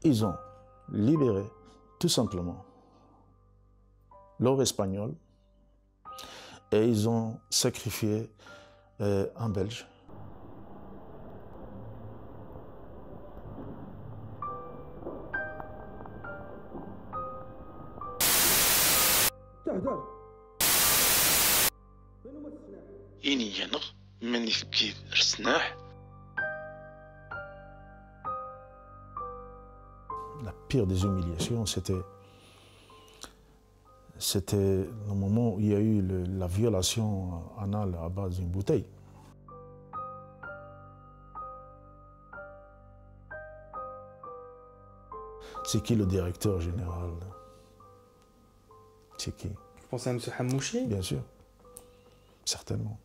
Ils ont libéré, tout simplement, l'or espagnol et ils ont sacrifié un Belge. إني ينغ مني في رسناح. La pire des humiliations, c'était le moment où il y a eu la violation anale à base d'une bouteille. C'est qui le directeur général? C'est qui? Vous pensez à M. Hamouchi? Bien sûr, certainement.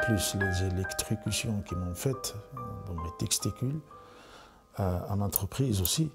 Plus les électrocutions qu'ils m'ont faites dans mes testicules, à l'entreprise aussi.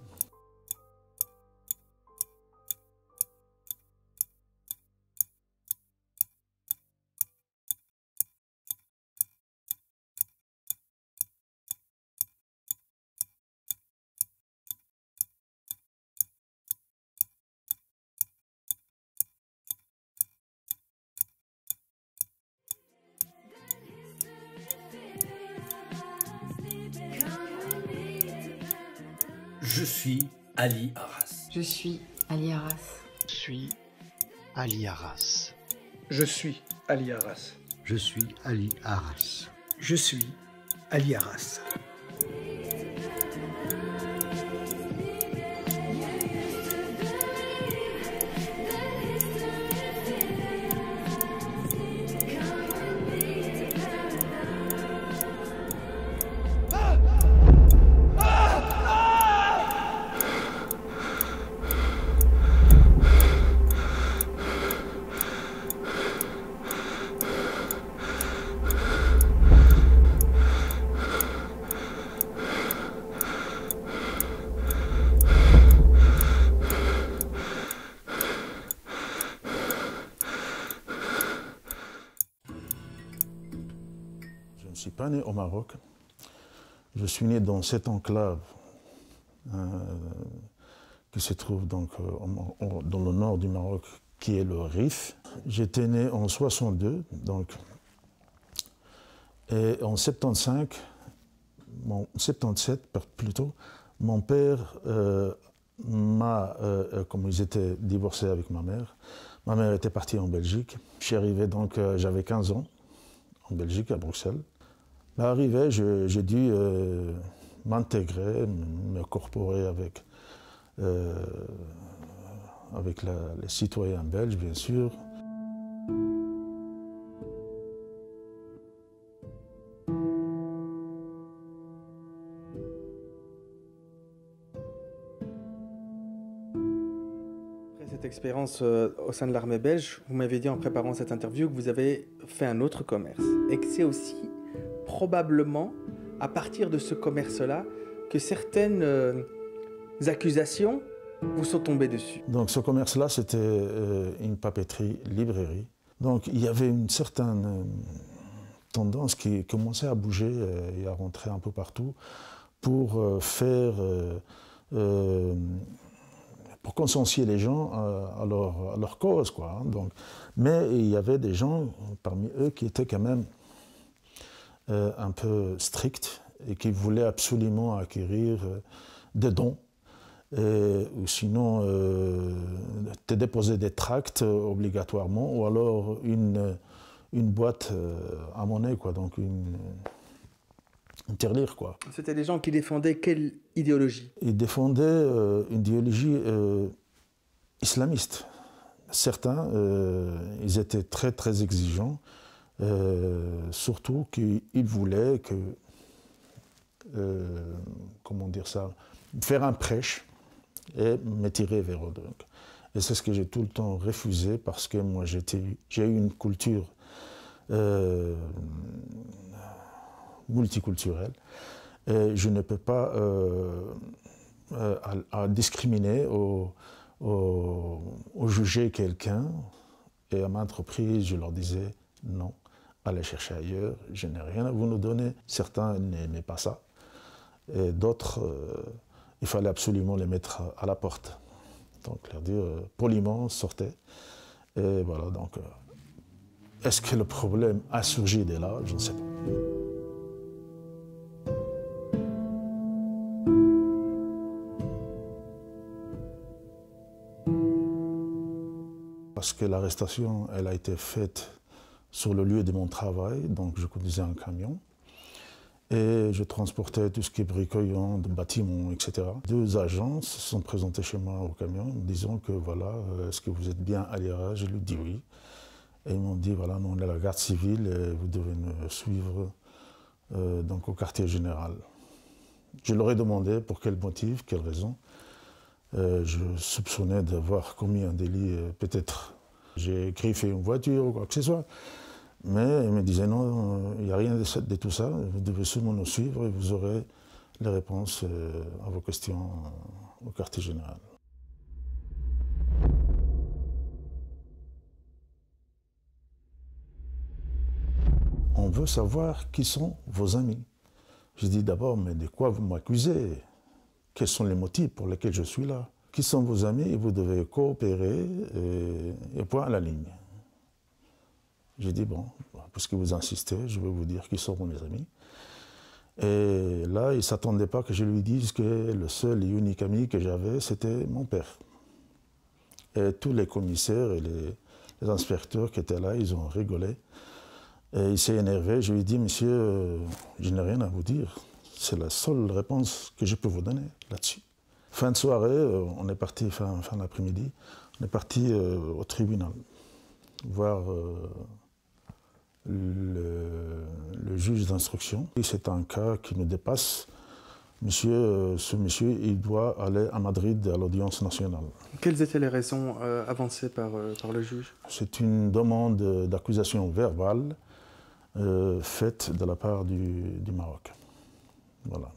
Je suis Ali Arras. Je suis Ali Arras. Je suis Ali Arras. Je suis Ali Arras. Je suis Ali Arras. Je suis Ali Arras. Je ne suis pas né au Maroc. Je suis né dans cette enclave qui se trouve donc dans le nord du Maroc, qui est le Rif. J'étais né en 62, donc, et en 77 plutôt, mon père comme ils étaient divorcés avec ma mère était partie en Belgique. Je suis arrivé donc, j'avais 15 ans, en Belgique, à Bruxelles. Arrivé, j'ai dû m'intégrer, me corporer avec les citoyens belges, bien sûr. Après cette expérience au sein de l'armée belge, vous m'avez dit en préparant cette interview que vous avez fait un autre commerce et que c'est aussi probablement à partir de ce commerce-là que certaines accusations vous sont tombées dessus. Donc ce commerce-là, c'était une papeterie, librairie. Donc il y avait une certaine tendance qui commençait à bouger et à rentrer un peu partout pour pour consciencier les gens à leur cause, quoi. Donc, mais il y avait des gens parmi eux qui étaient quand même un peu stricts et qui voulaient absolument acquérir des dons, ou sinon te déposer des tracts obligatoirement, ou alors une boîte à monnaie, quoi, donc une tirelire, quoi. C'était des gens qui défendaient quelle idéologie? Ils défendaient une idéologie islamiste. Certains, ils étaient très très exigeants. Surtout qu'ils voulaient comment dire ça, faire un prêche et me tirer vers eux. Et c'est ce que j'ai tout le temps refusé parce que moi j'ai eu une culture multiculturelle et je ne peux pas à discriminer ou juger quelqu'un. Et à maintes reprises, je leur disais non. Allez chercher ailleurs, je n'ai rien à vous nous donner. Certains n'aimaient pas ça. Et d'autres, il fallait absolument les mettre à la porte. Donc, leur dire poliment, sortez. Et voilà, donc, est-ce que le problème a surgi dès là? Je ne sais pas. Parce que l'arrestation, elle a été faite sur le lieu de mon travail, donc je conduisais un camion et je transportais tout ce qui est bricollant, de bâtiments, etc. Deux agents se sont présentés chez moi au camion en disant que voilà, est-ce que vous êtes bien à l'IRA? Je lui ai dit oui. Et ils m'ont dit voilà, nous on est la garde civile et vous devez nous suivre donc au quartier général. Je leur ai demandé pour quel motif, quelle raison. Je soupçonnais d'avoir commis un délit, peut-être j'ai griffé une voiture ou quoi que ce soit. Mais ils me disaient non, il n'y a rien de tout ça, vous devez seulement nous suivre et vous aurez les réponses à vos questions au quartier général. On veut savoir qui sont vos amis. Je dis d'abord, mais de quoi vous m'accusez? Quels sont les motifs pour lesquels je suis là? Qui sont vos amis? Et vous devez coopérer et point à la ligne. J'ai dit, bon, puisque vous insistez, je vais vous dire qui sont mes amis. Et là, il ne s'attendait pas que je lui dise que le seul et unique ami que j'avais, c'était mon père. Et tous les commissaires et les inspecteurs qui étaient là, ils ont rigolé. Et il s'est énervé. Je lui ai dit, monsieur, je n'ai rien à vous dire. C'est la seule réponse que je peux vous donner là-dessus. Fin de soirée, on est parti, fin d'après-midi, on est parti au tribunal, voir le juge d'instruction. C'est un cas qui nous dépasse. Ce monsieur, il doit aller à Madrid à l'audience nationale. Quelles étaient les raisons avancées par le juge? C'est une demande d'accusation verbale faite de la part du Maroc. Voilà.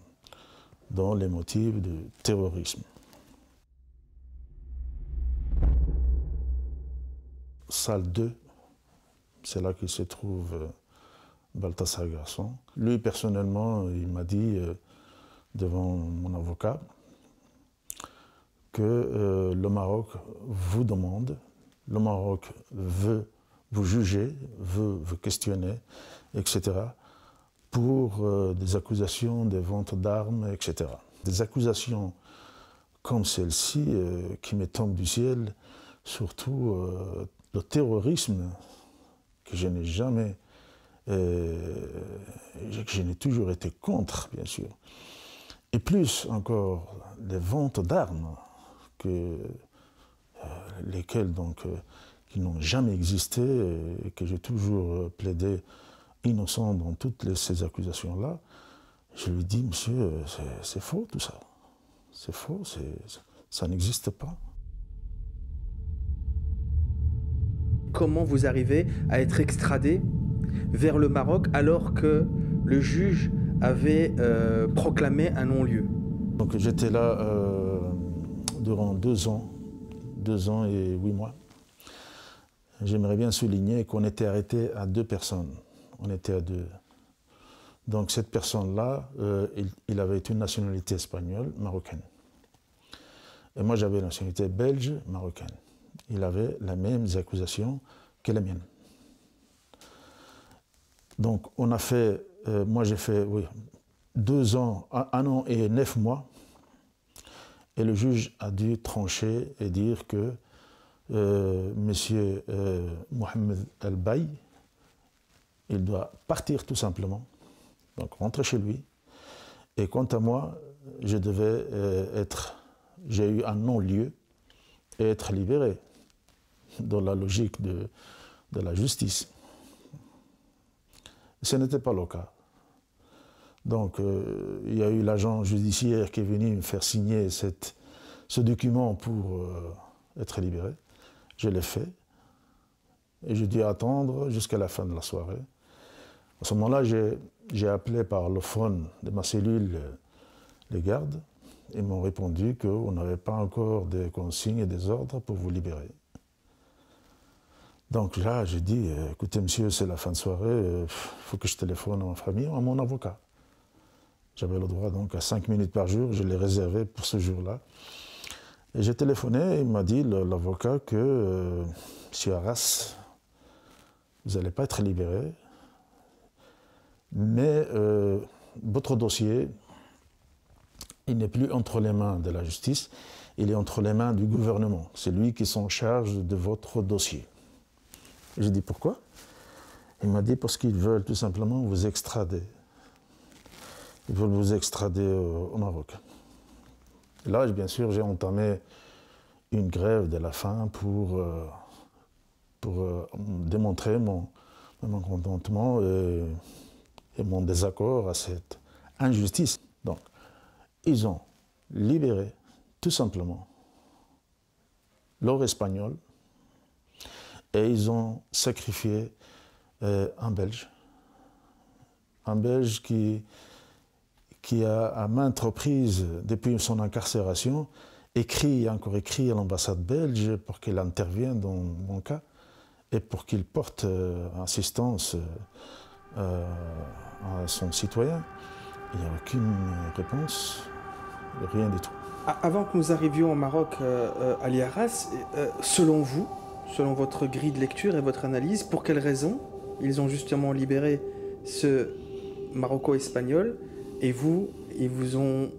Dans les motifs de terrorisme. Salle 2, c'est là qu'il se trouve Balthazar Garçon. Lui, personnellement, il m'a dit devant mon avocat que le Maroc vous demande, le Maroc veut vous juger, veut vous questionner, etc., pour des accusations de vente d'armes, etc. Des accusations comme celle-ci qui me tombent du ciel, surtout le terrorisme que je n'ai jamais, que je n'ai toujours été contre, bien sûr. Et plus encore, les ventes d'armes, lesquelles donc, qui n'ont jamais existé et que j'ai toujours plaidé innocent dans toutes ces accusations-là. Je lui dis, monsieur, c'est faux tout ça. C'est faux, ça n'existe pas. Comment vous arrivez à être extradé vers le Maroc alors que le juge avait proclamé un non-lieu? Donc j'étais là durant 2 ans et 8 mois. J'aimerais bien souligner qu'on était arrêté à 2 personnes. On était à 2. Donc cette personne-là, il avait une nationalité espagnole, marocaine. Et moi j'avais une nationalité belge, marocaine. Il avait les mêmes accusations que les miennes. Donc on a fait, moi j'ai fait 2 ans, 1 an et 9 mois. Et le juge a dû trancher et dire que monsieur Mohamed El-Baï, il doit partir tout simplement, donc rentrer chez lui. Et quant à moi, je devais j'ai eu un non-lieu et être libéré dans la logique de la justice. Ce n'était pas le cas. Donc il y a eu l'agent judiciaire qui est venu me faire signer ce document pour être libéré. Je l'ai fait et j'ai dû attendre jusqu'à la fin de la soirée. À ce moment-là, j'ai appelé par le phone de ma cellule les gardes. Ils m'ont répondu qu'on n'avait pas encore des consignes et des ordres pour vous libérer. Donc là, j'ai dit, écoutez monsieur, c'est la fin de soirée, il faut que je téléphone à ma famille ou à mon avocat. J'avais le droit donc à 5 minutes par jour, je l'ai réservé pour ce jour-là. Et j'ai téléphoné, il m'a dit, l'avocat, que M. Arras, vous n'allez pas être libéré, mais votre dossier, il n'est plus entre les mains de la justice, il est entre les mains du gouvernement. C'est lui qui est en charge de votre dossier. J'ai dit pourquoi? Il m'a dit parce qu'ils veulent tout simplement vous extrader. Ils veulent vous extrader au Maroc. Et là, bien sûr, j'ai entamé une grève de la faim pour démontrer mon mécontentement et mon désaccord à cette injustice. Donc, ils ont libéré tout simplement l'or espagnol et ils ont sacrifié un Belge qui a à maintes reprises, depuis son incarcération, écrit et encore écrit à l'ambassade belge pour qu'elle intervienne dans mon cas et pour qu'il porte assistance à son citoyen. Il n'y a aucune réponse, rien du tout. Avant que nous arrivions au Maroc, Ali Arras, selon vous, selon votre grille de lecture et votre analyse, pour quelles raisons ils ont justement libéré ce Maroco-espagnol et vous, ils vous ont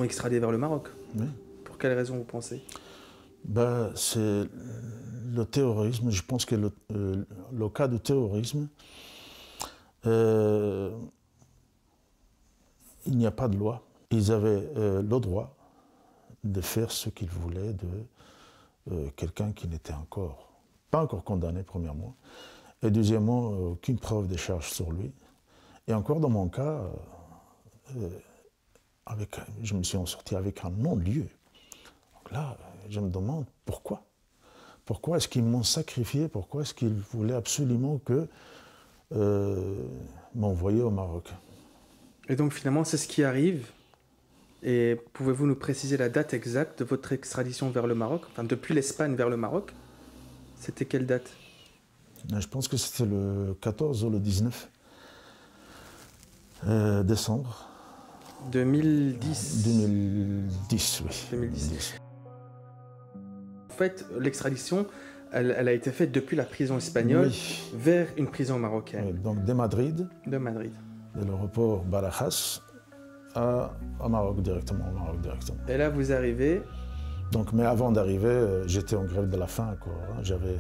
extradé vers le Maroc? Oui. Pour quelles raisons vous pensez? C'est le terrorisme. Je pense que le cas du terrorisme, il n'y a pas de loi. Ils avaient le droit de faire ce qu'ils voulaient de quelqu'un qui n'était pas encore condamné, premièrement, et deuxièmement, aucune preuve de charge sur lui. Et encore dans mon cas, je me suis en sorti avec un non-lieu. Donc là, je me demande pourquoi. Pourquoi est-ce qu'ils m'ont sacrifié? Pourquoi est-ce qu'ils voulaient absolument m'envoyer au Maroc? Et donc finalement, c'est ce qui arrive. Et pouvez-vous nous préciser la date exacte de votre extradition vers le Maroc? Enfin, depuis l'Espagne vers le Maroc, c'était quelle date? Je pense que c'était le 14 ou le 19 décembre. 2010. 2010, oui. 2010. En fait, l'extradition, elle a été faite depuis la prison espagnole vers une prison marocaine. Oui, donc de Madrid. De Madrid. De l'aéroport Barajas au Maroc directement, Et là, vous arrivez. Donc, mais avant d'arriver, j'étais en grève de la faim. J'avais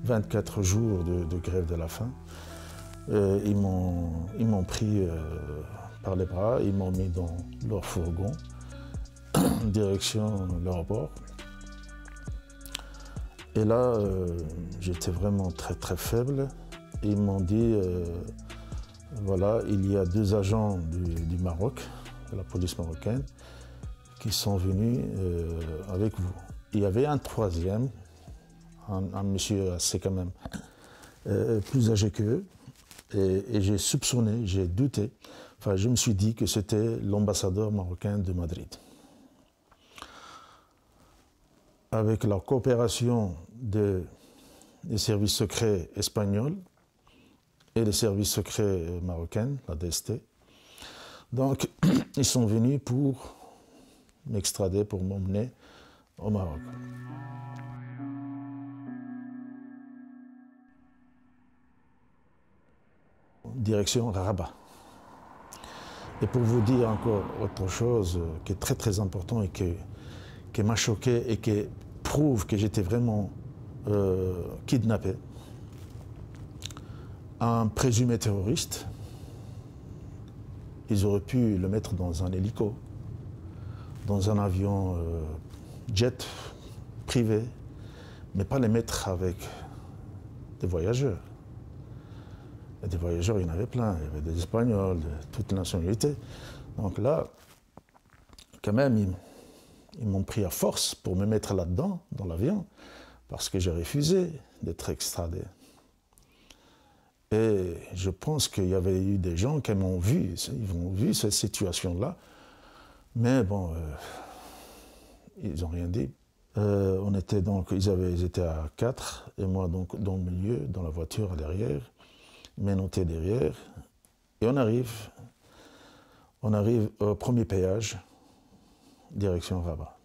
24 jours de grève de la faim. Ils m'ont pris par les bras, ils m'ont mis dans leur fourgon, direction l'aéroport. Et là, j'étais vraiment très très faible. Ils m'ont dit, voilà, il y a 2 agents du Maroc, de la police marocaine, qui sont venus avec vous. Il y avait un troisième, un monsieur assez quand même plus âgé qu'eux, et j'ai soupçonné, j'ai douté, enfin je me suis dit que c'était l'ambassadeur marocain de Madrid. Avec la coopération des services secrets espagnols et des services secrets marocains, la DST, donc ils sont venus pour m'extrader, pour m'emmener au Maroc. Direction Rabat. Et pour vous dire encore autre chose qui est très très important et qui m'a choqué et qui prouve que j'étais vraiment kidnappé, un présumé terroriste, ils auraient pu le mettre dans un hélico, dans un avion jet privé, mais pas les mettre avec des voyageurs. Et des voyageurs, il y en avait plein, il y avait des Espagnols, de toutes les nationalités. Donc là, quand même, ils m'ont pris à force pour me mettre là-dedans, dans l'avion, parce que j'ai refusé d'être extradé. Et je pense qu'il y avait eu des gens qui m'ont vu, ils ont vu cette situation-là, mais bon, ils n'ont rien dit. On était donc, ils étaient à 4, et moi donc dans le milieu, dans la voiture à derrière, menotté derrière, et on arrive On arrive au premier péage, direction Rabat.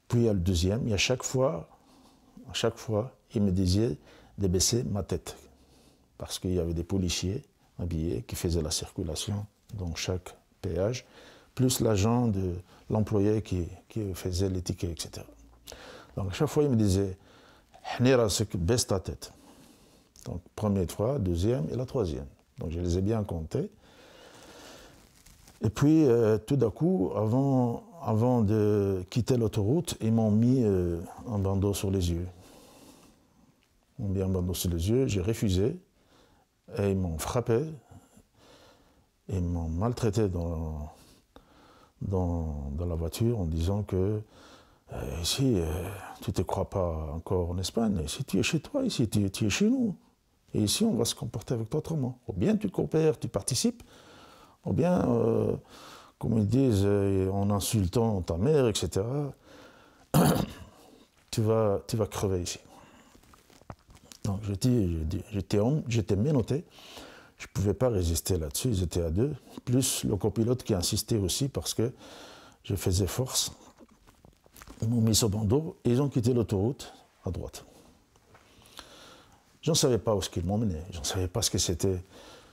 Puis il y a le deuxième, et à chaque fois, il me disait de baisser ma tête. Parce qu'il y avait des policiers habillés qui faisaient la circulation dans chaque péage, plus l'agent de l'employé qui faisait les tickets, etc. Donc à chaque fois, il me disait « Hnirasek, baisse ta tête ». Donc première fois, deuxième et la troisième. Donc je les ai bien comptés. Et puis tout d'un coup, avant de quitter l'autoroute, ils m'ont mis un bandeau sur les yeux. Ils m'ont mis un bandeau sur les yeux, j'ai refusé. Et ils m'ont frappé. Ils m'ont maltraité dans la voiture en disant que ici, tu ne te crois pas encore en Espagne, ici tu es chez toi, ici tu es chez nous. Et ici, on va se comporter avec toi autrement. Ou bien tu coopères, tu participes, ou bien, comme ils disent, en insultant ta mère, etc., tu vas crever ici. Donc j'étais menotté, je ne pouvais pas résister là-dessus, ils étaient à deux, plus le copilote qui insistait aussi parce que je faisais force. Ils m'ont mis sur bandeau et ils ont quitté l'autoroute à droite. Je ne savais pas où ils m'ont mené, je ne savais pas ce que c'était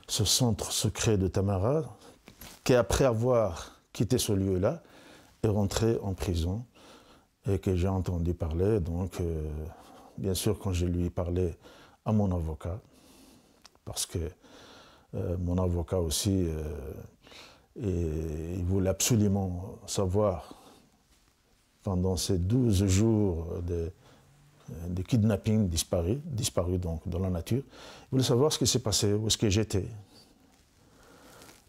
ce centre secret de Tamara, qui après avoir quitté ce lieu-là, est rentré en prison et que j'ai entendu parler. Donc, bien sûr, quand je lui ai parlé à mon avocat, parce que mon avocat aussi, il voulait absolument savoir, pendant ces 12 jours de kidnapping disparu donc dans la nature, il voulait savoir ce qui s'est passé, où est-ce que j'étais.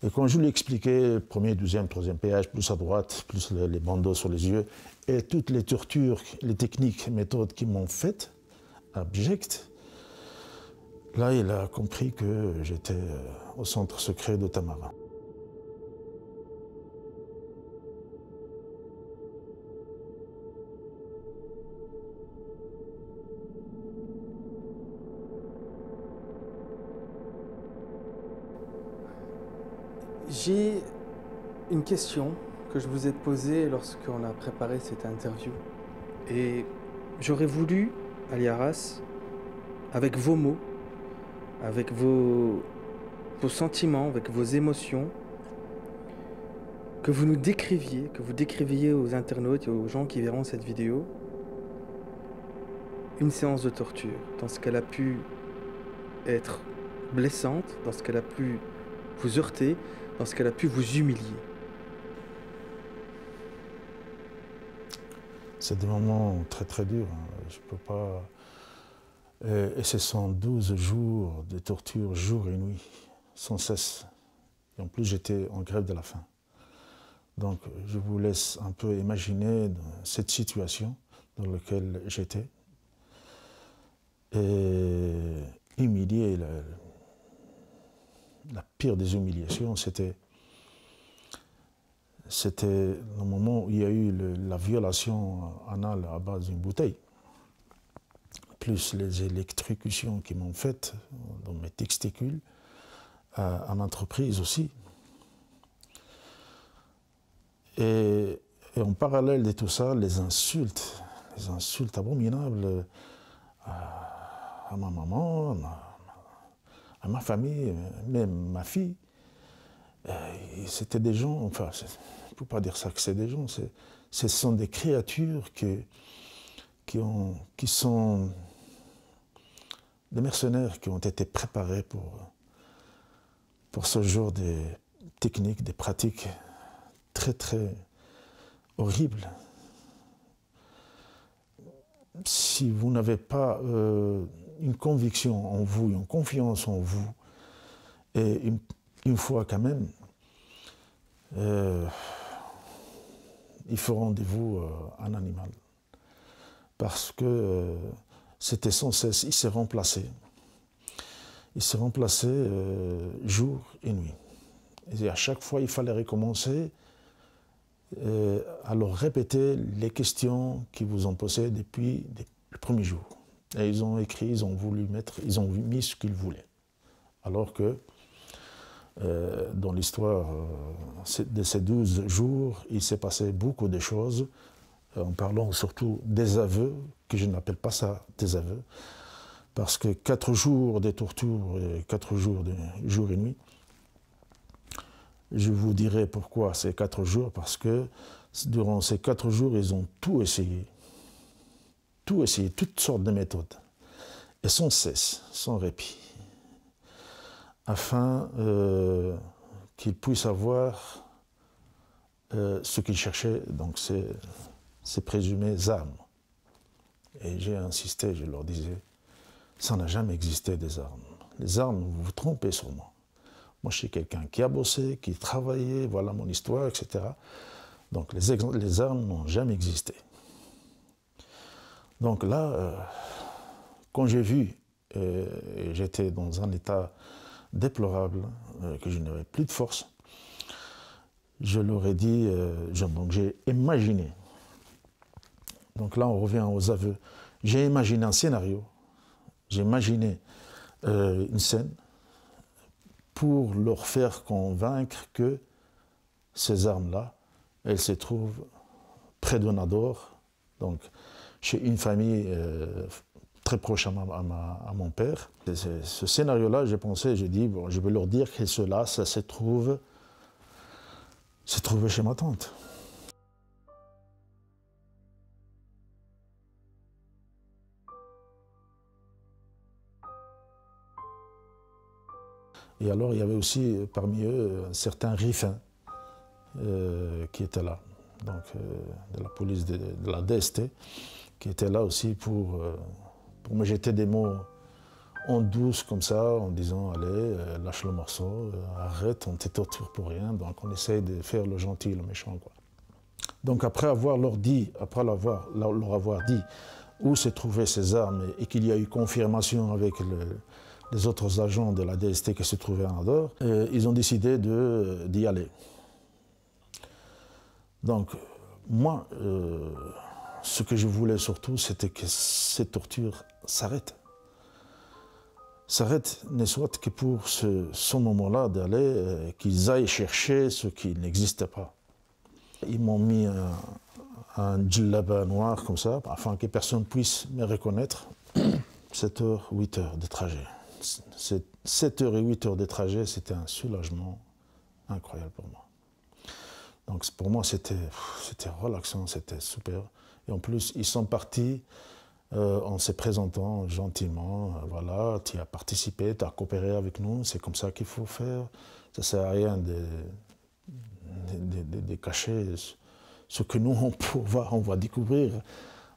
Et quand je lui ai expliqué, premier, deuxième, troisième péage, plus à droite, plus les bandeaux sur les yeux, et toutes les tortures, les techniques, méthodes qu'ils m'ont faites, abjectes, là, il a compris que j'étais au centre secret de Tamara. J'ai une question que je vous ai posée lorsqu'on a préparé cette interview. Et j'aurais voulu, Ali Arras, avec vos mots, avec vos sentiments, avec vos émotions, que vous nous décriviez, que vous décriviez aux internautes et aux gens qui verront cette vidéo, une séance de torture, dans ce qu'elle a pu être blessante, dans ce qu'elle a pu vous heurter, dans ce qu'elle a pu vous humilier. C'est des moments très très durs, hein. Je peux pas... Et ce sont 12 jours de torture, jour et nuit, sans cesse. Et en plus, j'étais en grève de la faim. Donc, je vous laisse un peu imaginer cette situation dans laquelle j'étais. Et humilié, la pire des humiliations, c'était le moment où il y a eu la violation anale à base d'une bouteille, plus les électrocutions qu'ils m'ont faites dans mes testicules, à l'entreprise aussi. Et en parallèle de tout ça, les insultes abominables à ma maman, à ma famille, même ma fille. C'était des gens, enfin, je ne peux pas dire ça que c'est des gens, ce sont des créatures qui sont des mercenaires qui ont été préparés pour ce genre de techniques, des pratiques très très horribles. Si vous n'avez pas une conviction en vous, une confiance en vous, et une foi quand même, il feront de vous un animal. Parce que c'était sans cesse, il s'est remplacé. Il s'est remplacé jour et nuit. Et à chaque fois, il fallait recommencer à leur répéter les questions qu'ils vous ont posées depuis le premier jour. Et ils ont écrit, ils ont mis ce qu'ils voulaient. Alors que Dans l'histoire de ces 12 jours, il s'est passé beaucoup de choses, en parlant surtout des aveux, que je n'appelle pas ça des aveux, parce que 4 jours de torture, 4 jours de jour et nuit, je vous dirai pourquoi ces 4 jours, parce que durant ces 4 jours, ils ont tout essayé, toutes sortes de méthodes, et sans cesse, sans répit, afin qu'ils puissent avoir ce qu'ils cherchaient, donc ces présumées armes. Et j'ai insisté, je leur disais, ça n'a jamais existé des armes. Les armes, vous vous trompez sur moi. Moi, je suis quelqu'un qui a bossé, qui travaillait, voilà mon histoire, etc. Donc les armes n'ont jamais existé. Donc là, quand j'ai vu, j'étais dans un état déplorable, que je n'avais plus de force, je leur ai dit, donc j'ai imaginé. Donc là, on revient aux aveux. J'ai imaginé un scénario, j'ai imaginé une scène pour leur faire convaincre que ces armes-là, elles se trouvent près de Nador, donc chez une famille très proche à mon père. Et ce scénario-là, j'ai pensé, j'ai dit, bon, je vais leur dire que cela, ça se trouve chez ma tante. Et alors, il y avait aussi parmi eux un certain Riffin qui était là, donc de la police de la DST, qui était là aussi pour me jeter des mots en douce comme ça, en disant « Allez, lâche le morceau, arrête, on te torture pour rien ». Donc on essaye de faire le gentil, le méchant, quoi. Donc après leur avoir dit où se trouvaient ces armes et qu'il y a eu confirmation avec les autres agents de la DST qui se trouvaient à Nador, ils ont décidé d'y aller. Donc moi, ce que je voulais surtout, c'était que ces tortures s'arrêtent. S'arrêtent, ne soit que pour ce moment-là d'aller, qu'ils aillent chercher ce qui n'existe pas. Ils m'ont mis un djellaba noir comme ça, afin que personne puisse me reconnaître. 7 heures, 8 heures de trajet. 7 heures et 8 heures de trajet, c'était un soulagement incroyable pour moi. Donc pour moi, c'était relaxant, c'était super. Et en plus, ils sont partis en se présentant gentiment. Voilà, tu as participé, tu as coopéré avec nous, c'est comme ça qu'il faut faire. Ça ne sert à rien de cacher ce que nous, on va découvrir.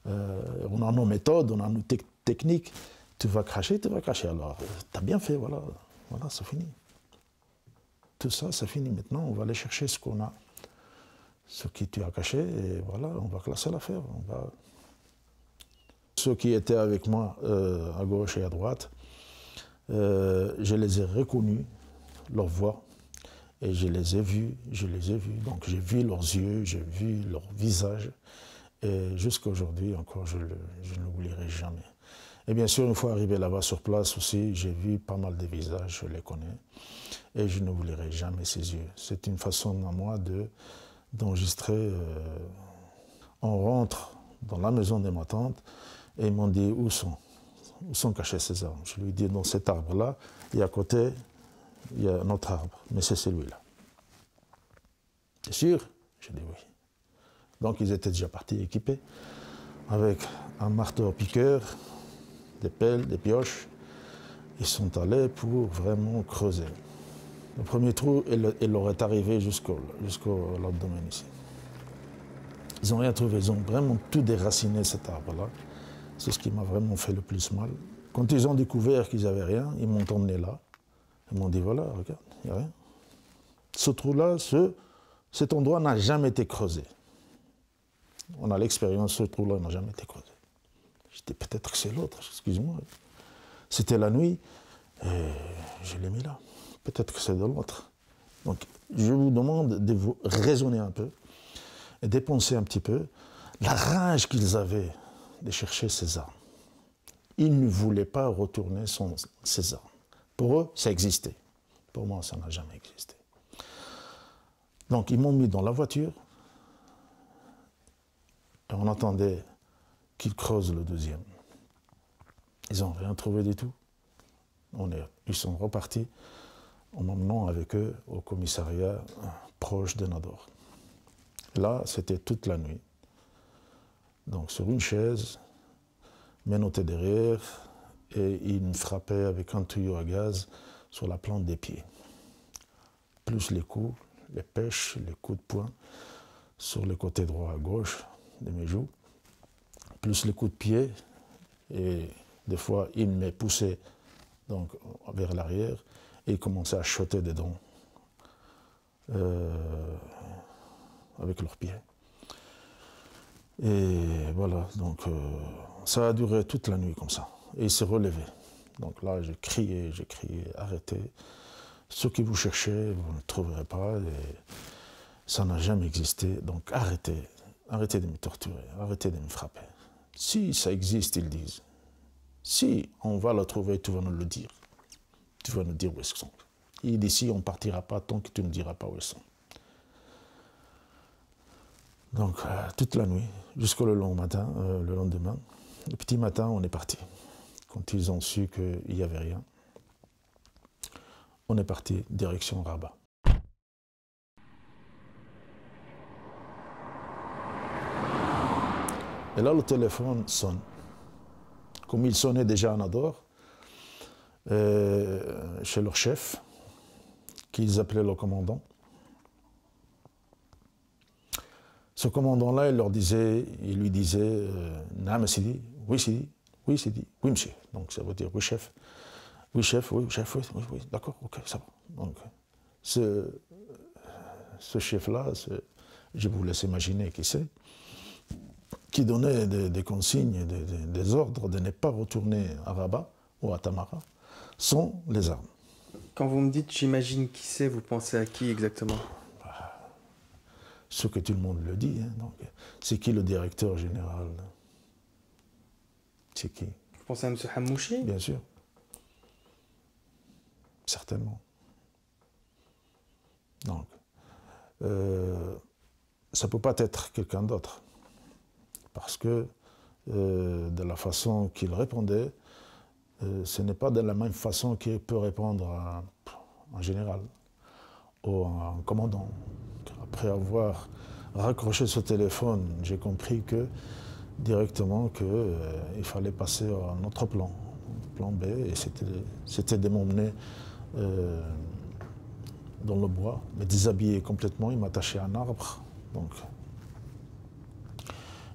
On a nos méthodes, on a nos techniques. Tu vas cracher, alors tu as bien fait, voilà, c'est fini. Tout ça, c'est fini. Maintenant, on va aller chercher ce qu'on a, ce que tu as caché, et voilà, on va classer l'affaire. Ceux qui étaient avec moi à gauche et à droite, je les ai reconnus, leur voix, et je les ai vus. Donc j'ai vu leurs yeux, j'ai vu leur visage, et jusqu'à aujourd'hui encore, je ne l'oublierai jamais. Et bien sûr, une fois arrivé là-bas sur place aussi, j'ai vu pas mal de visages, je les connais, et je n'oublierai jamais ces yeux. C'est une façon à moi d'enregistrer. On rentre dans la maison de ma tante, et ils m'ont dit où sont cachées ces armes. Je lui ai dit dans cet arbre-là, et à côté, il y a un autre arbre, mais c'est celui-là. C'est sûr? J'ai dit oui. Donc ils étaient déjà partis équipés, avec un marteau-piqueur, des pelles, des pioches. Ils sont allés pour vraiment creuser. Le premier trou, il leur est arrivé jusqu'au l'abdomen ici. Ils n'ont rien trouvé, ils ont vraiment tout déraciné cet arbre-là. C'est ce qui m'a vraiment fait le plus mal. Quand ils ont découvert qu'ils n'avaient rien, ils m'ont emmené là. Ils m'ont dit, voilà, regarde, il n'y a rien. Ce trou-là, cet endroit n'a jamais été creusé. On a l'expérience, ce trou-là n'a jamais été creusé. Je dis, peut-être que c'est l'autre, excuse-moi. C'était la nuit, et je l'ai mis là. Peut-être que c'est de l'autre. Donc, je vous demande de vous raisonner un peu, et de penser un petit peu la rage qu'ils avaient de chercher ces armes. Ils ne voulaient pas retourner ces armes. Pour eux, ça existait. Pour moi, ça n'a jamais existé. Donc, ils m'ont mis dans la voiture. Et on attendait qu'ils creusent le deuxième. Ils n'ont rien trouvé du tout. Ils sont repartis en m'emmenant avec eux au commissariat proche de Nador. Là, c'était toute la nuit. Donc, sur une chaise, menotté derrière, et ils me frappaient avec un tuyau à gaz sur la plante des pieds. Plus les coups, les pêches, les coups de poing sur le côté droit à gauche de mes joues, plus les coups de pied, et des fois ils me poussaient donc, vers l'arrière et ils commençaient à choter des dents avec leurs pieds. Et voilà, donc ça a duré toute la nuit comme ça. Et ils se relevaient. Donc là, j'ai crié, arrêtez. Ce que vous cherchez, vous ne trouverez pas. Et ça n'a jamais existé. Donc arrêtez de me torturer, arrêtez de me frapper. Si ça existe, ils disent. Si on va le trouver, tu vas nous le dire. Tu vas nous dire où ils sont. Et d'ici, on ne partira pas tant que tu ne diras pas où ils sont. Donc toute la nuit, jusqu'au le lendemain, le petit matin, on est parti. Quand ils ont su qu'il n'y avait rien, on est parti direction Rabat. Et là, le téléphone sonne. Comme il sonnait déjà à Nador, chez leur chef, qu'ils appelaient le commandant. Ce commandant-là, il lui disait Naam Sidi, oui Sidi, oui Sidi, oui monsieur. Donc ça veut dire oui chef, oui chef, oui chef, oui, d'accord, ok, ça va. Donc ce chef-là, je vous laisse imaginer qui c'est, qui donnait des consignes, des ordres de ne pas retourner à Rabat ou à Tamara sans les armes. Quand vous me dites j'imagine qui c'est, vous pensez à qui exactement? Ce que tout le monde le dit. Hein, donc, c'est qui le directeur général? C'est qui? Vous pensez à M. Hamouchi? Bien sûr. Certainement. Donc, ça ne peut pas être quelqu'un d'autre. Parce que de la façon qu'il répondait, ce n'est pas de la même façon qu'il peut répondre à un général ou à un commandant. Après avoir raccroché ce téléphone, j'ai compris que directement qu'il fallait passer à un autre plan B, et c'était de m'emmener dans le bois, me déshabiller complètement, il m'attachait à un arbre. Donc.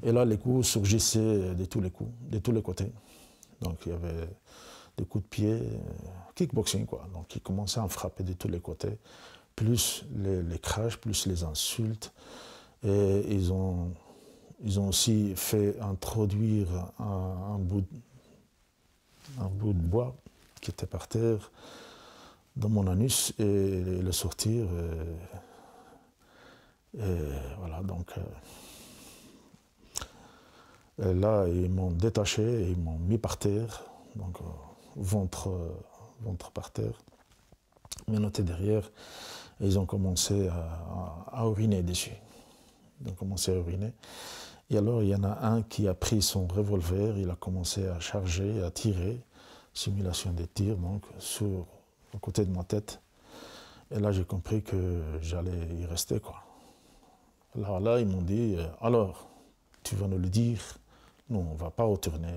Et là, les coups surgissaient de tous les côtés. Donc il y avait des coups de pied, kickboxing quoi. Donc ils commençaient à me frapper de tous les côtés, plus les crashs, plus les insultes. Et ils ont aussi fait introduire un bout de bois qui était par terre dans mon anus et le sortir. Et voilà, donc là, ils m'ont détaché et ils m'ont mis par terre, donc ventre par terre, menotté derrière, et ils ont commencé à uriner dessus. Ils ont commencé à uriner. Et alors, il y en a un qui a pris son revolver, il a commencé à charger, à tirer, simulation des tirs, donc, à côté de ma tête. Et là, j'ai compris que j'allais y rester, quoi. Alors là, ils m'ont dit, alors, tu vas nous le dire, nous, on ne va pas retourner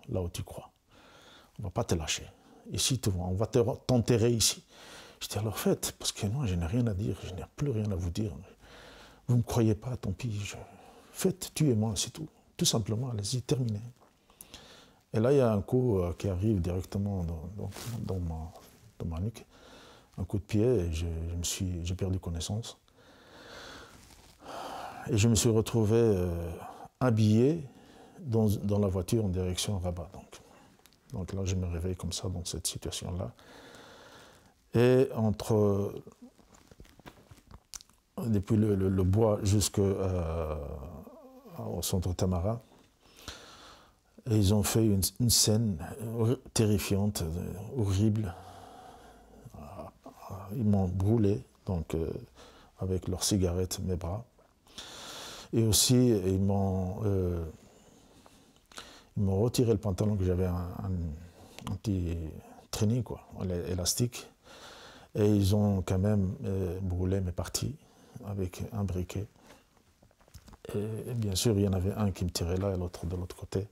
là où tu crois. On ne va pas te lâcher. Ici, on va t'enterrer ici. Je dis, alors faites, parce que moi, je n'ai rien à dire, je n'ai plus rien à vous dire. Vous ne me croyez pas, tant pis. Faites, tuez-moi, c'est tout. Tout simplement, allez-y, terminez. Et là, il y a un coup qui arrive directement dans ma nuque. Un coup de pied, et j'ai perdu connaissance. Et je me suis retrouvé habillé dans la voiture en direction Rabat. Donc là, je me réveille comme ça, dans cette situation-là. Et depuis le bois jusqu'au centre Tamara, et ils ont fait une scène terrifiante, horrible, ils m'ont brûlé, donc avec leurs cigarettes, mes bras. Et aussi, ils m'ont retiré le pantalon que j'avais un petit training, quoi, élastique. Et ils ont quand même brûlé mes parties avec un briquet. Et bien sûr, il y en avait un qui me tirait là et l'autre de l'autre côté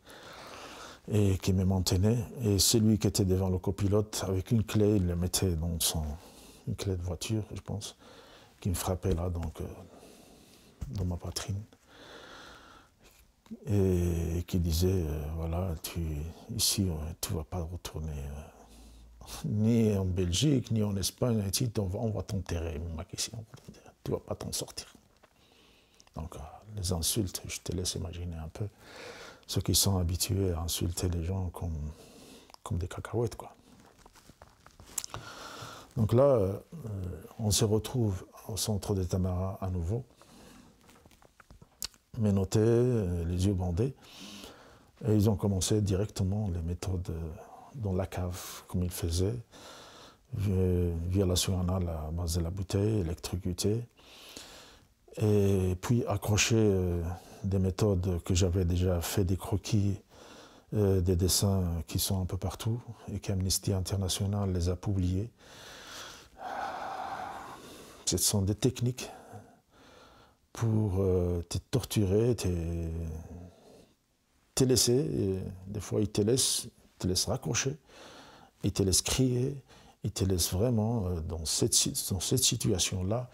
et qui me maintenait. Et celui qui était devant le copilote, avec une clé, il le mettait dans une clé de voiture, je pense, qui me frappait là, donc, dans ma poitrine. Et qui disait, voilà, ici, tu ne vas pas retourner ni en Belgique, ni en Espagne, on va t'enterrer, ici, tu ne vas pas t'en sortir. Donc, les insultes, je te laisse imaginer un peu, ceux qui sont habitués à insulter les gens comme des cacahuètes, quoi. Donc là, on se retrouve au centre de Tamara à nouveau, menottés, les yeux bandés, et ils ont commencé directement les méthodes dans la cave, comme ils faisaient, violation anale à base de la bouteille, électrocuté, et puis accrocher des méthodes que j'avais déjà fait, des croquis, des dessins qui sont un peu partout, et qu'Amnesty International les a publiés. Ce sont des techniques pour te torturer, te laisser, des fois ils te laissent raccrocher, ils te laissent crier, ils te laissent vraiment dans cette situation-là,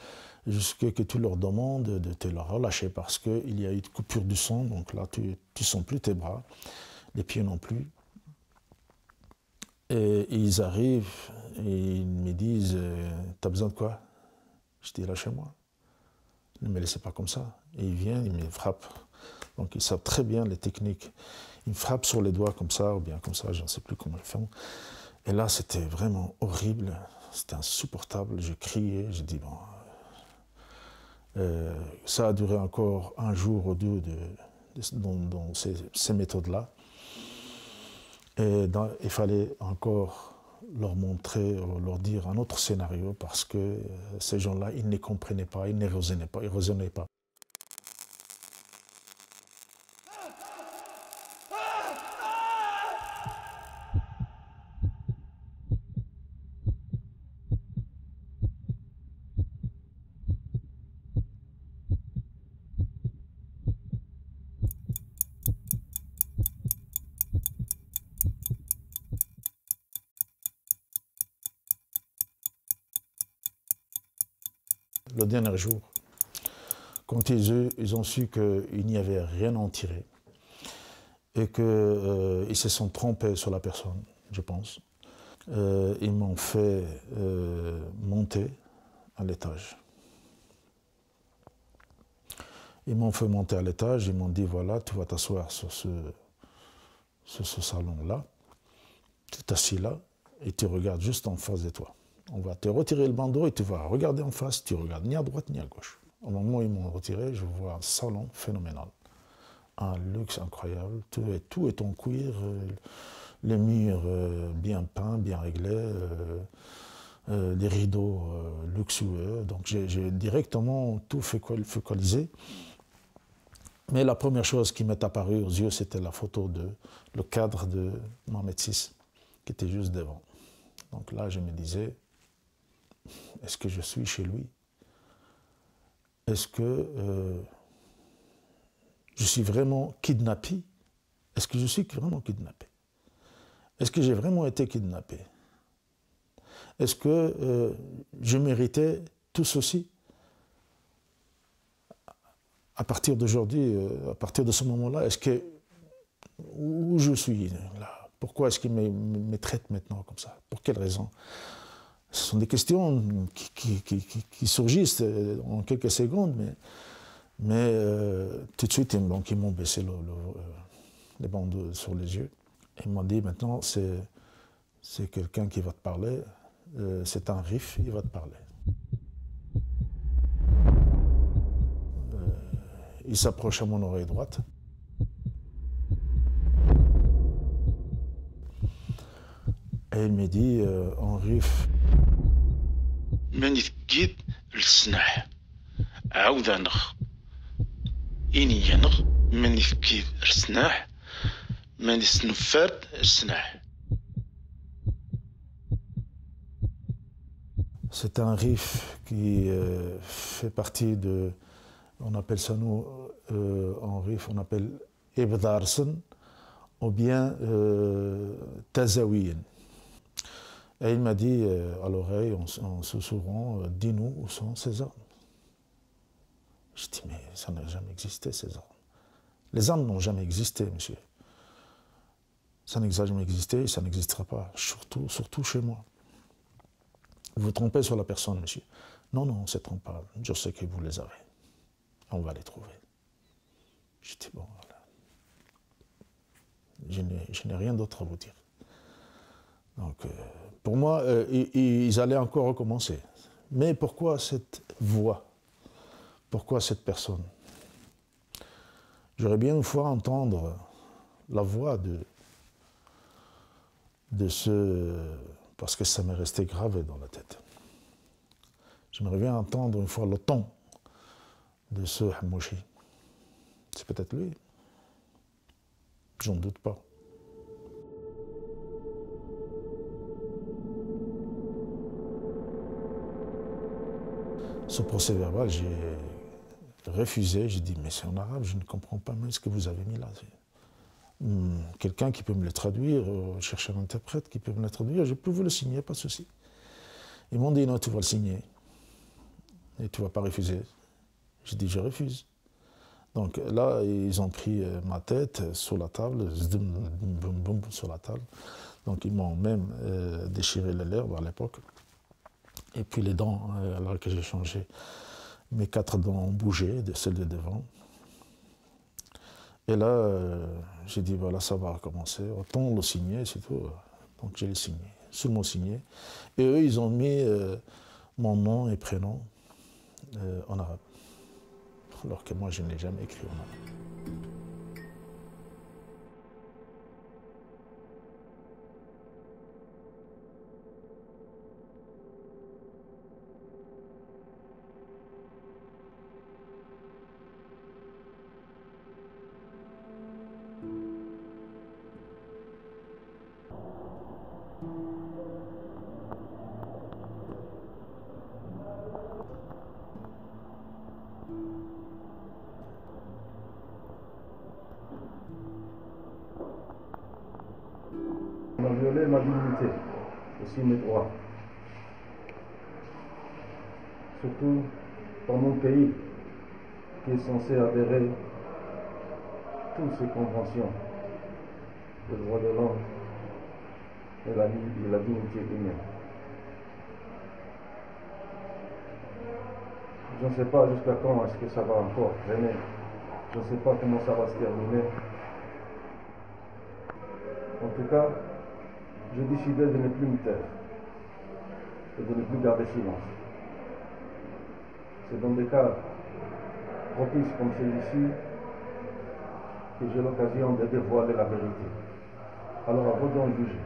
jusqu'à ce que tu leur demandes de te la relâcher parce qu'il y a eu une coupure du sang, donc là tu ne sens plus tes bras, les pieds non plus. Et ils arrivent et ils me disent « T'as besoin de quoi ?» Je dis « Lâchez-moi. Ne me laissez pas comme ça. » Et ils viennent, ils me frappent. Donc ils savent très bien les techniques. Ils me frappent sur les doigts comme ça, ou bien comme ça, je ne sais plus comment ils font. Et là, c'était vraiment horrible, c'était insupportable. Je criais, j'ai dit « Bon... » ça a duré encore un jour ou deux dans ces méthodes-là. Et il fallait encore leur montrer, leur dire un autre scénario parce que ces gens-là, ils ne comprenaient pas, ils ne raisonnaient pas, ils ne raisonnaient pas. Le dernier jour, quand ils ont su qu'il n'y avait rien à en tirer et qu'ils se sont trompés sur la personne, je pense, ils m'ont fait monter à l'étage. Ils m'ont fait monter à l'étage, ils m'ont dit voilà, tu vas t'asseoir sur ce salon-là, tu t'assis là et tu regardes juste en face de toi. On va te retirer le bandeau et tu vas regarder en face, tu regardes ni à droite ni à gauche. Au moment où ils m'ont retiré, je vois un salon phénoménal. Un luxe incroyable, tout est en cuir, les murs bien peints, bien réglés, les rideaux luxueux. Donc j'ai directement tout focalisé. Mais la première chose qui m'est apparue aux yeux, c'était la photo le cadre de Mohamed VI, qui était juste devant. Donc là, je me disais, est-ce que je suis chez lui? Est-ce que je suis vraiment kidnappé? Est-ce que je suis vraiment kidnappé? Est-ce que j'ai vraiment été kidnappé? Est-ce que je méritais tout ceci? À partir d'aujourd'hui, à partir de ce moment-là, où je suis là? Pourquoi est-ce qu'il me traite maintenant comme ça? Pour quelle raison? Ce sont des questions qui surgissent en quelques secondes, mais tout de suite, donc, ils m'ont baissé les bandeaux sur les yeux. Ils m'ont dit, maintenant, c'est quelqu'un qui va te parler, c'est un RIF, il va te parler. Il s'approche à mon oreille droite. Et il me dit, en RIF, ماني ثقيد للسناح عاود نخ إني ينخ ماني ثقيد للسناح ماني سنفرد السناح. C'est un riff qui fait partie de, on appelle ça nous, en riff, on appelle Ebdarsen ou bien Tazawiyen. Et il m'a dit à l'oreille, en susurrant, dis-nous où sont ces armes. Je dis, mais ça n'a jamais existé, ces armes. Les armes n'ont jamais existé, monsieur. Ça n'a jamais existé et ça n'existera pas, surtout chez moi. Vous vous trompez sur la personne, monsieur. Non, non, on ne se trompe pas. Je sais que vous les avez. On va les trouver. Je dis, bon, voilà. Je n'ai rien d'autre à vous dire. Donc, pour moi, ils allaient encore recommencer. Mais pourquoi cette voix? Pourquoi cette personne? J'aurais bien une fois entendre la voix de ce... parce que ça m'est resté gravé dans la tête. J'aimerais bien entendre une fois le ton de ce Hamouchi. C'est peut-être lui. J'en doute pas. Ce procès verbal, j'ai refusé. J'ai dit, mais c'est en arabe, je ne comprends pas même ce que vous avez mis là. Quelqu'un qui peut me le traduire, chercher un interprète qui peut me le traduire, je peux vous le signer, pas de souci. Ils m'ont dit, non, tu vas le signer. Et tu ne vas pas refuser. J'ai dit, je refuse. Donc là, ils ont pris ma tête sur la table, sur la table. Donc ils m'ont même déchiré les lèvres à l'époque. Et puis les dents, alors que j'ai changé, mes 4 dents ont bougé, celles de devant. Et là, j'ai dit, voilà, ça va recommencer. Autant le signer, c'est tout. Donc j'ai le signé, sous mon signé. Et eux, ils ont mis mon nom et prénom en arabe. Alors que moi, je n'ai jamais écrit en arabe. On a violé ma dignité, aussi mes droits. Surtout dans mon pays qui est censé adhérer à toutes ces conventions, les droits de l'homme et la vie et la dignité humaine. Je ne sais pas jusqu'à quand est-ce que ça va encore traîner. Je ne sais pas comment ça va se terminer. En tout cas, j'ai décidé de ne plus me taire et de ne plus garder silence. C'est dans des cas propices comme celui-ci que j'ai l'occasion de dévoiler la vérité. Alors à vous d'en juger.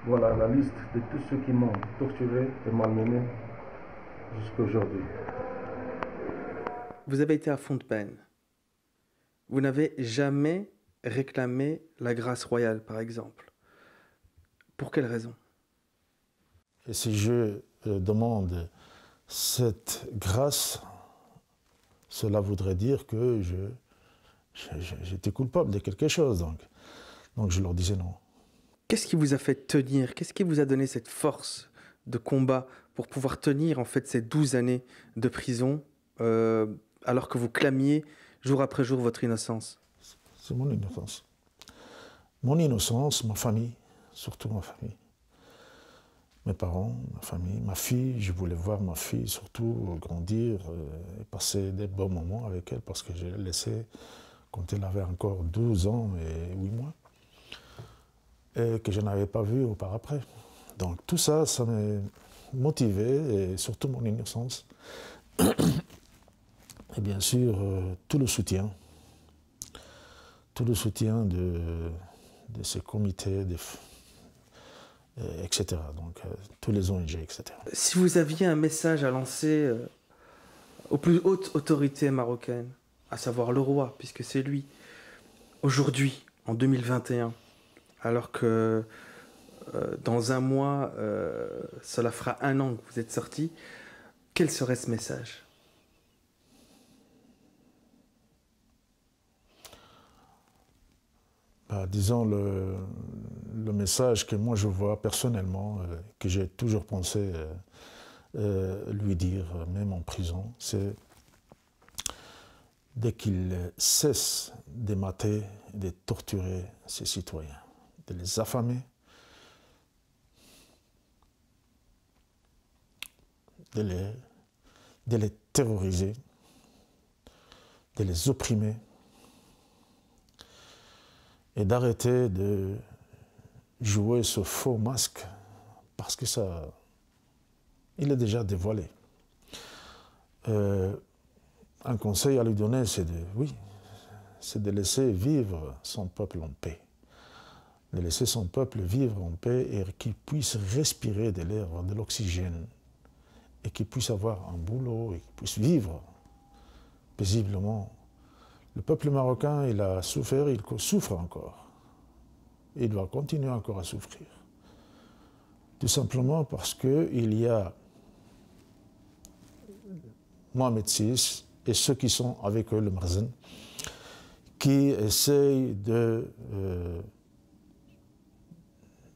Voilà la liste de tous ceux qui m'ont torturé et malmené jusqu'à aujourd'hui. Vous avez été à fond de peine. Vous n'avez jamais réclamé la grâce royale, par exemple. Pour quelle raison? Et si je demande cette grâce, cela voudrait dire que j'étais coupable de quelque chose. Donc je leur disais non. Qu'est-ce qui vous a fait tenir? Qu'est-ce qui vous a donné cette force de combat pour pouvoir tenir en fait ces 12 années de prison alors que vous clamiez jour après jour votre innocence? C'est mon innocence. Mon innocence, ma famille, surtout ma famille. Mes parents, ma famille, ma fille, je voulais voir ma fille surtout grandir et passer des bons moments avec elle parce que je l'ai laissée quand elle avait encore 12 ans et 8 mois et que je n'avais pas vu auparavant. Donc tout ça, ça m'a motivé et surtout mon innocence. Et bien sûr, tout le soutien de ces comités, etc. Donc tous les ONG, etc. Si vous aviez un message à lancer aux plus hautes autorités marocaines, à savoir le roi, puisque c'est lui, aujourd'hui, en 2021, alors que dans un mois, cela fera 1 an que vous êtes sorti, quel serait ce message? Disons le message que moi je vois personnellement, que j'ai toujours pensé lui dire, même en prison, c'est dès qu'il cesse de mater, de torturer ses citoyens, de les affamer, de les terroriser, de les opprimer, et d'arrêter de jouer ce faux masque, parce que ça, il est déjà dévoilé. Un conseil à lui donner, c'est de laisser vivre son peuple en paix. De laisser son peuple vivre en paix et qu'il puisse respirer de l'air, de l'oxygène, et qu'il puisse avoir un boulot, et qu'il puisse vivre paisiblement. Le peuple marocain, il a souffert, il souffre encore. Il doit continuer encore à souffrir. Tout simplement parce qu'il y a Mohamed VI et ceux qui sont avec eux, le Marzen, qui essayent de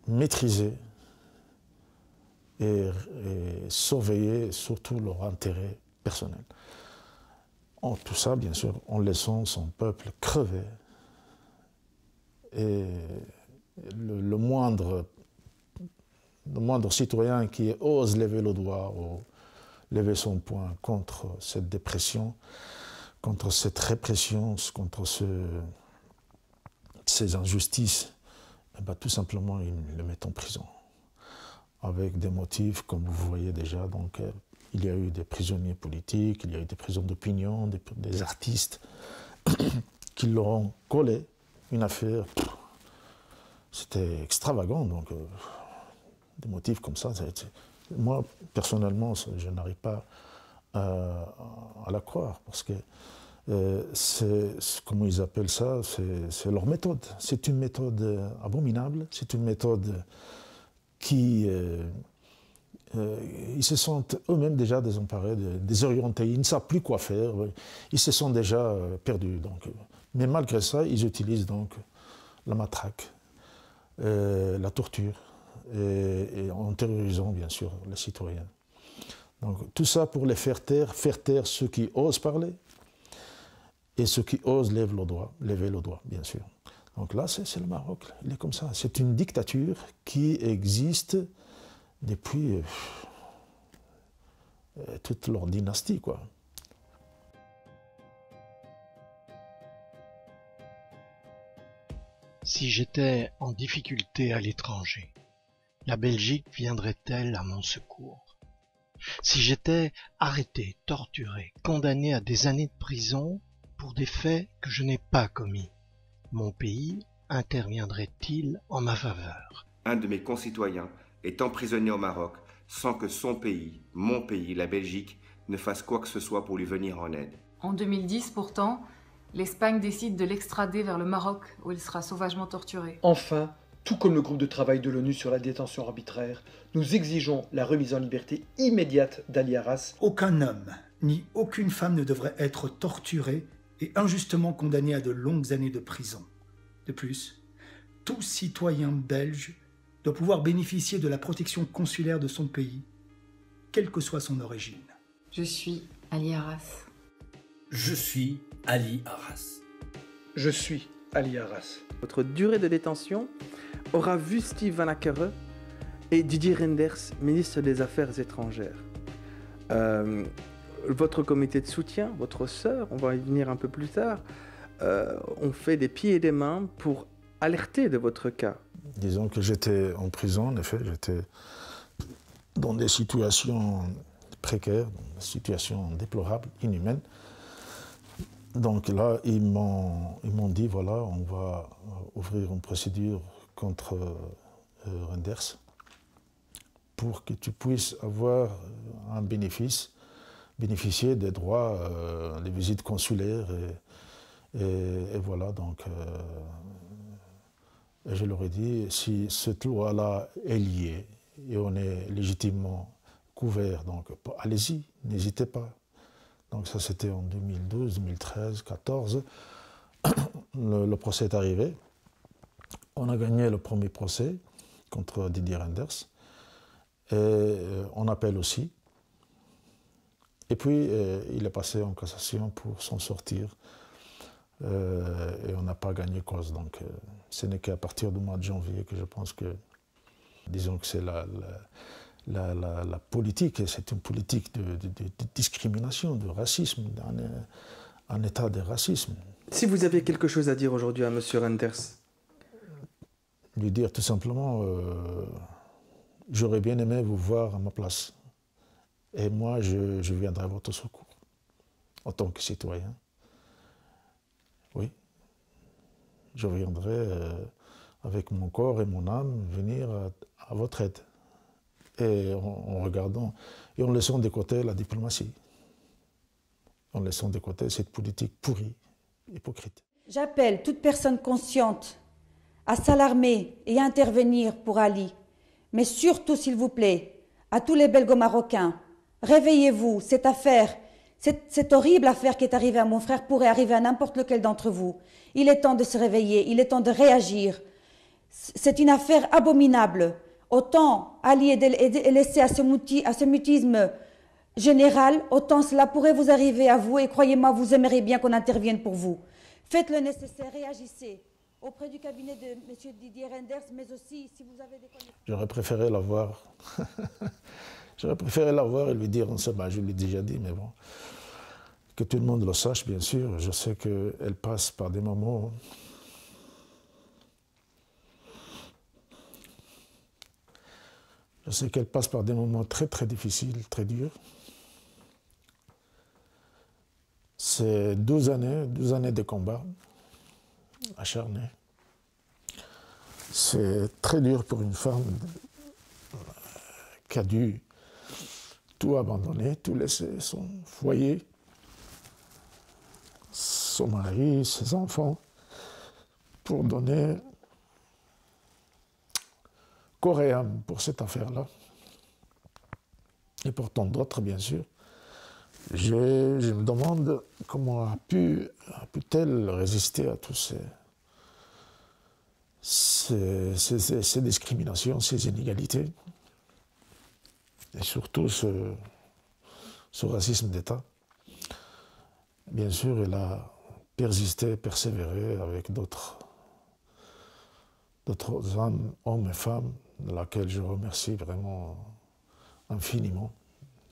maîtriser et surveiller surtout leur intérêt personnel. Tout ça, bien sûr, en laissant son peuple crever. Et le moindre citoyen qui ose lever le doigt ou lever son poing contre cette dépression, contre cette répression, contre ces injustices, tout simplement, ils le mettent en prison. Avec des motifs, comme vous voyez déjà, donc, il y a eu des prisonniers politiques, il y a eu des prisons d'opinion, des artistes qui leur ont collé une affaire. C'était extravagant, donc des motifs comme ça. Moi, personnellement, je n'arrive pas à la croire, parce que comment ils appellent ça, c'est leur méthode. C'est une méthode abominable, c'est une méthode qui... ils se sentent eux-mêmes déjà désemparés, désorientés, ils ne savent plus quoi faire, ils se sont déjà perdus. Donc. Mais malgré ça, ils utilisent donc la matraque, la torture, et en terrorisant bien sûr les citoyens. Donc, tout ça pour les faire taire ceux qui osent parler, et ceux qui osent lever le doigt, bien sûr. Donc là, c'est le Maroc, il est comme ça. C'est une dictature qui existe depuis toute leur dynastie, quoi. Si j'étais en difficulté à l'étranger, la Belgique viendrait-elle à mon secours? Si j'étais arrêté, torturé, condamné à des années de prison pour des faits que je n'ai pas commis, mon pays interviendrait-il en ma faveur? Un de mes concitoyens est emprisonné au Maroc sans que son pays, mon pays, la Belgique, ne fasse quoi que ce soit pour lui venir en aide. En 2010, pourtant, l'Espagne décide de l'extrader vers le Maroc, où il sera sauvagement torturé. Enfin, tout comme le groupe de travail de l'ONU sur la détention arbitraire, nous exigeons la remise en liberté immédiate d'Ali Arras. Aucun homme ni aucune femme ne devrait être torturé et injustement condamné à de longues années de prison. De plus, tout citoyen belge doit pouvoir bénéficier de la protection consulaire de son pays, quelle que soit son origine. Je suis Ali Arras. Je suis Ali Arras. Je suis Ali Arras. Votre durée de détention aura vu Steve Van Akkere et Didier Reynders, ministre des Affaires étrangères. Votre comité de soutien, votre sœur, on va y venir un peu plus tard, ont fait des pieds et des mains pour alerter de votre cas. Disons que j'étais en prison, en effet, j'étais dans des situations précaires, dans des situations déplorables, inhumaines. Donc là, ils m'ont dit, voilà, on va ouvrir une procédure contre Reynders. pour que tu puisses avoir un bénéficier des droits, des visites consulaires et voilà. Donc, et je leur ai dit, si cette loi-là est liée et on est légitimement couvert, donc allez-y, n'hésitez pas. Donc ça c'était en 2012, 2013, 2014. Le procès est arrivé. On a gagné le premier procès contre Didier Reynders. Et on appelle aussi. Et puis il est passé en cassation pour s'en sortir. Et on n'a pas gagné cause. Donc ce n'est qu'à partir du mois de janvier que je pense que, disons que c'est la politique, et c'est une politique de discrimination, de racisme, un état de racisme. Si vous aviez quelque chose à dire aujourd'hui à M. Reynders? Lui dire tout simplement, j'aurais bien aimé vous voir à ma place. Et moi, je viendrai à votre secours, en tant que citoyen. Oui, je viendrai avec mon corps et mon âme venir à votre aide. Et en regardant, et en laissant de côté la diplomatie, en laissant de côté cette politique pourrie, hypocrite. J'appelle toute personne consciente à s'alarmer et à intervenir pour Ali. Mais surtout, s'il vous plaît, à tous les Belgo-Marocains, réveillez-vous, cette affaire, cette horrible affaire qui est arrivée à mon frère pourrait arriver à n'importe lequel d'entre vous. Il est temps de se réveiller, il est temps de réagir. C'est une affaire abominable. Autant Ali est laissé à ce mutisme général, autant cela pourrait vous arriver à vous, et croyez-moi, vous aimeriez bien qu'on intervienne pour vous. Faites le nécessaire, réagissez auprès du cabinet de M. Didier Reynders, mais aussi si vous avez des connaissances. J'aurais préféré la voir. J'aurais préféré la voir et lui dire, on sait, je l'ai déjà dit, mais bon, que tout le monde le sache, bien sûr. Je sais qu'elle passe par des moments. Je sais qu'elle passe par des moments très très difficiles, très durs. C'est 12 années de combat acharné. C'est très dur pour une femme qui a dû tout abandonner, tout laisser, son foyer, son mari, ses enfants, pour donner corps et âme pour cette affaire-là, et pour tant d'autres, bien sûr. Je me demande comment a pu-t-elle résister à toutes ces discriminations, ces inégalités, et surtout ce racisme d'État. Bien sûr, elle a persisté, persévéré avec d'autres hommes et femmes, de laquelle je remercie vraiment infiniment,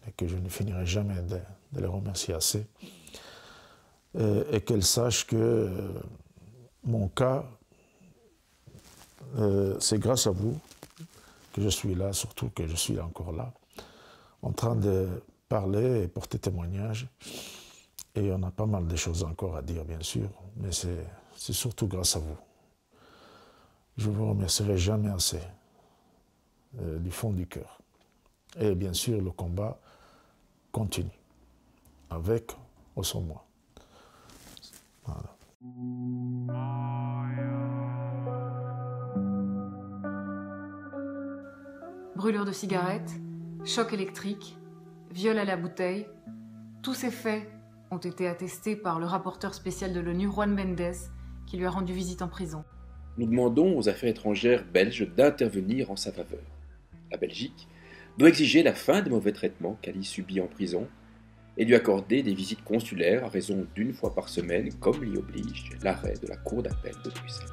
et que je ne finirai jamais de les remercier assez, et qu'elles sachent que mon cas, c'est grâce à vous que je suis là, surtout que je suis encore là, en train de parler et porter témoignage. Et on a pas mal de choses encore à dire, bien sûr, mais c'est surtout grâce à vous. Je ne vous remercierai jamais assez, du fond du cœur. Et bien sûr, le combat continue, avec ou sans moi. Voilà. Brûlure de cigarettes, choc électrique, viol à la bouteille, tous ces faits ont été attestés par le rapporteur spécial de l'ONU, Juan Méndez, qui lui a rendu visite en prison. Nous demandons aux affaires étrangères belges d'intervenir en sa faveur. La Belgique doit exiger la fin des mauvais traitements qu'Ali subit en prison et lui accorder des visites consulaires à raison d'1 fois par semaine, comme l'y oblige l'arrêt de la Cour d'appel de Bruxelles.